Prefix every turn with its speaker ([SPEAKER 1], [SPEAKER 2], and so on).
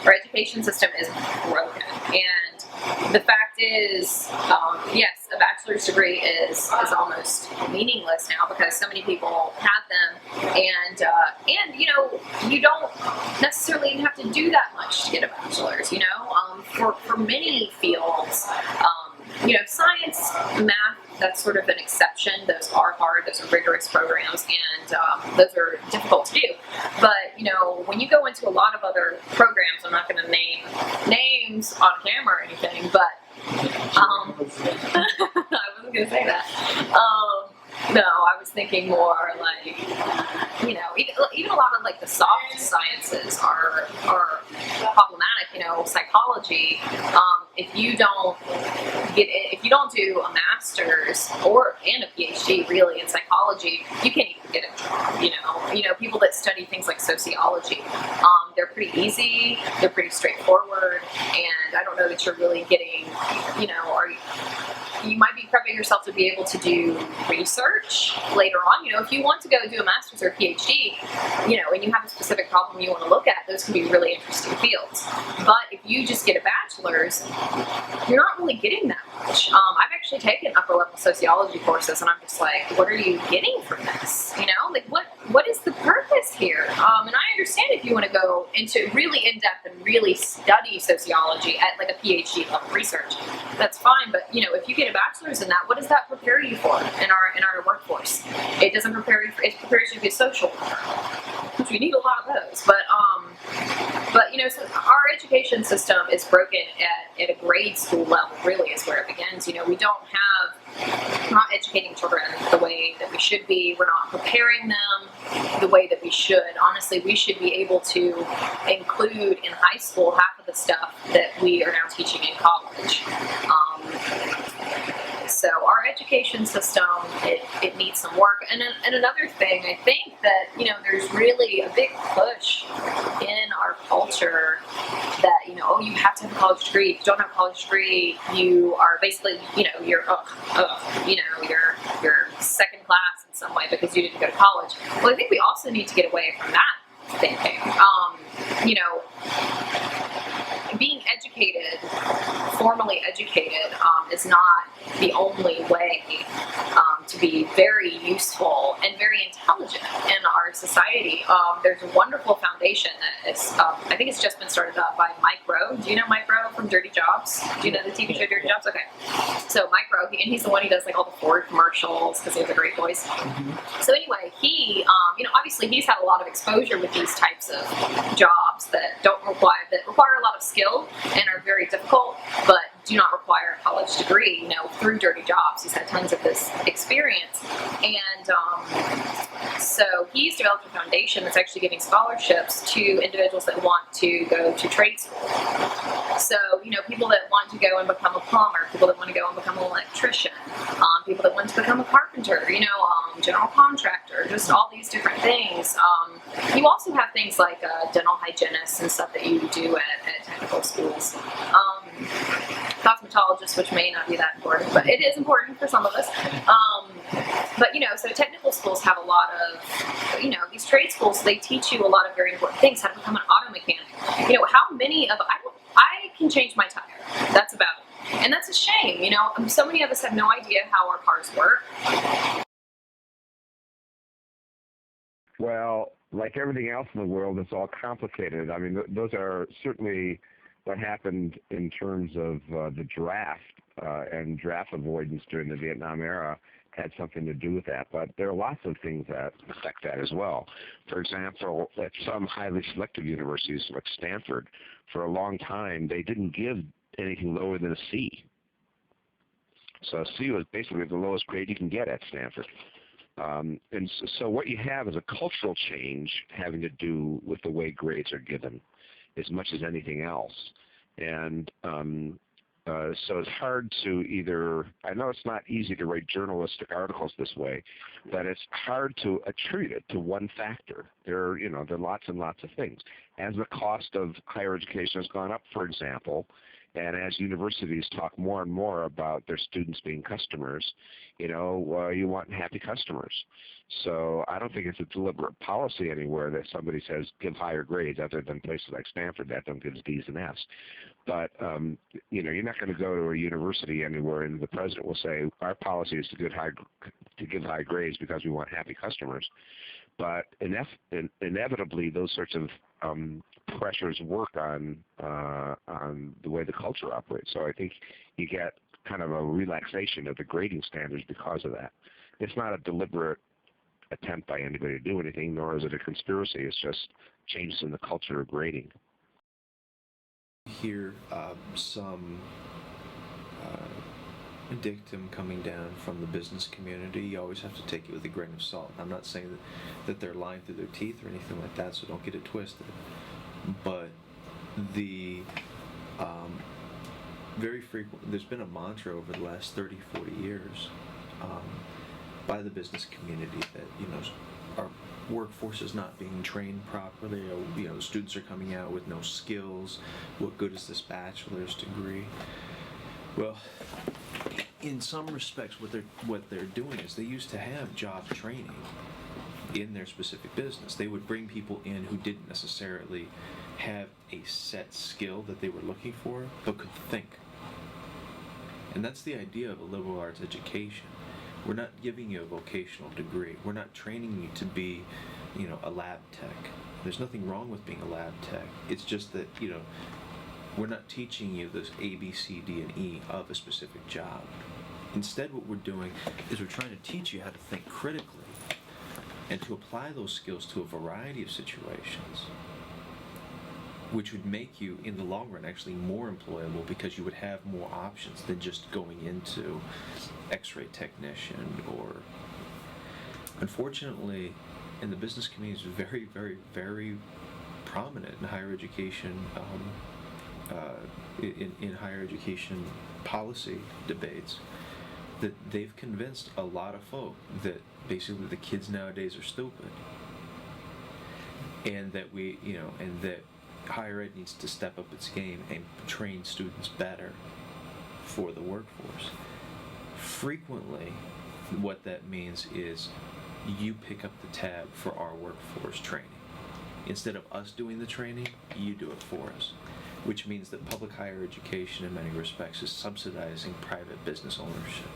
[SPEAKER 1] Our education system is broken, and the fact is, yes, a bachelor's degree is almost meaningless now because so many people have them, and you don't necessarily even have to do that much to get a bachelor's. For many fields. Science, math, that's sort of an exception. Those are hard, those are rigorous programs, and those are difficult to do. But, when you go into a lot of other programs, I'm not going to name names on camera or anything, but I wasn't going to say that. No, I was thinking more like, even a lot of like the soft sciences are problematic. Psychology. If you don't do a master's and a PhD really in psychology, you can't even get a job. People that study things like sociology, they're pretty easy, they're pretty straightforward, and I don't know that you're really getting, you might be prepping yourself to be able to do research later on. If you want to go do a master's or a PhD, and you have a specific problem you want to look at, those can be really interesting fields. But if you just get a bachelor's, you're not really getting that much. I've actually taken upper level sociology courses, and I'm just like, what are you getting from this? What is the purpose here? And I understand if you want to go into really in depth and really study sociology at like a PhD level research, that's fine. But if you get a bachelor's in that, what does that prepare you for in our workforce? It doesn't prepare you it prepares you to be a social worker, which we need a lot of those. But so our education system is broken at a grade school level. Really, is where it begins. We're not educating children the way that we should be. We're not preparing them the way that we should. Honestly, we should be able to include in high school half of the stuff that we are now teaching in college. So our education system, it needs some work. And another thing, I think that, there's really a big push in our culture that, you have to have a college degree. If you don't have a college degree, you are basically, you're second class in some way because you didn't go to college. Well, I think we also need to get away from that thinking. Being educated, formally educated, is not the only way to be very useful and very intelligent in our society. There's a wonderful foundation that is, I think it's just been started up by Mike Rowe. Do you know Mike Rowe from Dirty Jobs? Do you know the TV show Dirty Jobs? Okay. So Mike Rowe, and he's the one who does like all the Ford commercials because he has a great voice. So anyway, he, obviously he's had a lot of exposure with these types of jobs that require a lot of skill and are very difficult, but do not require a college degree. Through Dirty Jobs, he's had tons of this experience, and so he's developed a foundation that's actually giving scholarships to individuals that want to go to trade school. So, people that want to go and become a plumber, people that want to go and become an electrician, people that want to become a carpenter, general contractor, just all these different things. You also have things like dental hygienists and stuff that you do at technical schools. Cosmetologists, which may not be that important, but it is important for some of us. So technical schools have a lot of, these trade schools, they teach you a lot of very important things, how to become an auto mechanic. How many of, I can change my tire. That's about it. And that's a shame, so many of us have no idea how our cars work.
[SPEAKER 2] Well, like everything else in the world, it's all complicated. I mean, those are certainly what happened in terms of the draft and draft avoidance during the Vietnam era had something to do with that. But there are lots of things that affect that as well. For example, at some highly selective universities like Stanford, for a long time, they didn't give anything lower than a C. So a C was basically the lowest grade you can get at Stanford. And so what you have is a cultural change having to do with the way grades are given as much as anything else. And so it's hard to either, I know it's not easy to write journalistic articles this way, but it's hard to attribute it to one factor. There are lots and lots of things. As the cost of higher education has gone up, for example, And as universities talk more and more about their students being customers, you want happy customers. So I don't think it's a deliberate policy anywhere that somebody says give higher grades, other than places like Stanford that don't give D's and F's. But you're not going to go to a university anywhere and the president will say our policy is to give high grades because we want happy customers. But inevitably, those sorts of pressures work on the way the culture operates. So I think you get kind of a relaxation of the grading standards because of that. It's not a deliberate attempt by anybody to do anything, nor is it a conspiracy. It's just changes in the culture of grading.
[SPEAKER 3] Hear some dictum coming down from the business community. You always have to take it with a grain of salt. I'm not saying that they're lying through their teeth or anything like that, so don't get it twisted. But the very frequent, there's been a mantra over the last 30, 40 years by the business community that our workforce is not being trained properly. Students are coming out with no skills. What good is this bachelor's degree? Well, in some respects, what they're doing is they used to have job training in their specific business. They would bring people in who didn't necessarily have a set skill that they were looking for, but could think. And that's the idea of a liberal arts education. We're not giving you a vocational degree. We're not training you to be, a lab tech. There's nothing wrong with being a lab tech. It's just that, we're not teaching you this A, B, C, D, and E of a specific job. Instead, what we're doing is we're trying to teach you how to think critically and to apply those skills to a variety of situations, which would make you, in the long run, actually more employable because you would have more options than just going into X-ray technician or... Unfortunately, in the business community, it's very, very, very prominent in higher education, in higher education policy debates, that they've convinced a lot of folk that basically the kids nowadays are stupid, and that and that higher ed needs to step up its game and train students better for the workforce. Frequently, what that means is you pick up the tab for our workforce training. Instead of us doing the training, you do it for us, which means that public higher education in many respects is subsidizing private business ownership.